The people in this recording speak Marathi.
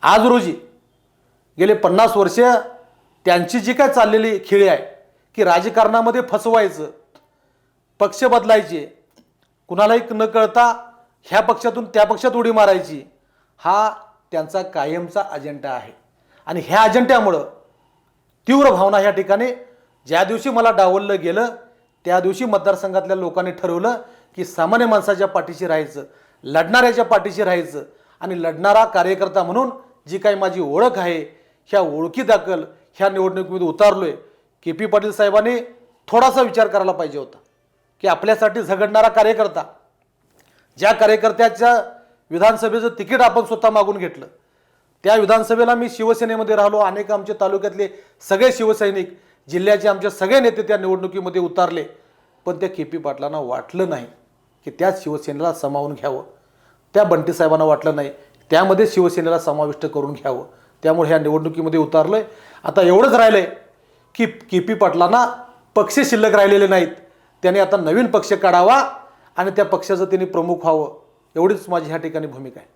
आज रोजी गेले 50 वर्ष त्यांची जी काय चाललेली खेळी आहे की राजकारणामध्ये फसवायचं, पक्ष बदलायचे, कुणालाही न कळता ह्या पक्षातून त्या पक्षात उडी मारायची, हा त्यांचा कायमचा अजेंडा आहे. आणि ह्या अजेंड्यामुळं तीव्र भावना ह्या ठिकाणी ज्या दिवशी मला डावललं गेलं त्या दिवशी मतदारसंघातल्या लोकांनी ठरवलं की सामान्य माणसाच्या पाठीशी राहायचं, लढणाऱ्याच्या पाठीशी राहायचं. आणि लढणारा कार्यकर्ता म्हणून जी काही माझी ओळख आहे ह्या ओळखीदाखल ह्या निवडणुकीमध्ये उतारलोय. के.पी. पाटील साहेबांनी थोडासा विचार करायला पाहिजे होता की आपल्यासाठी झगडणारा कार्यकर्ता, ज्या कार्यकर्त्याच्या विधानसभेचं तिकीट आपण स्वतः मागून घेतलं, त्या विधानसभेला मी शिवसेनेमध्ये राहिलो. अनेक आमचे तालुक्यातले सगळे शिवसैनिक, जिल्ह्याचे आमचे सगळे नेते त्या निवडणुकीमध्ये उतारले. पण त्या के.पी. पाटलांना वाटलं नाही की त्याच शिवसेनेला सामावून घ्यावं, त्या बंटी साहेबांना वाटलं नाही त्यामध्ये शिवसेनेला समाविष्ट करून घ्यावं. त्यामुळे ह्या निवडणुकीमध्ये उतारलोय. आता एवढंच राहिलंय की के.पी. पाटलांना पक्ष शिल्लक राहिलेले नाहीत, त्याने आता नवीन पक्ष काढावा आणि त्या पक्षाचं त्यांनी प्रमुख व्हावं. एवढीच माझी ह्या ठिकाणी भूमिका आहे.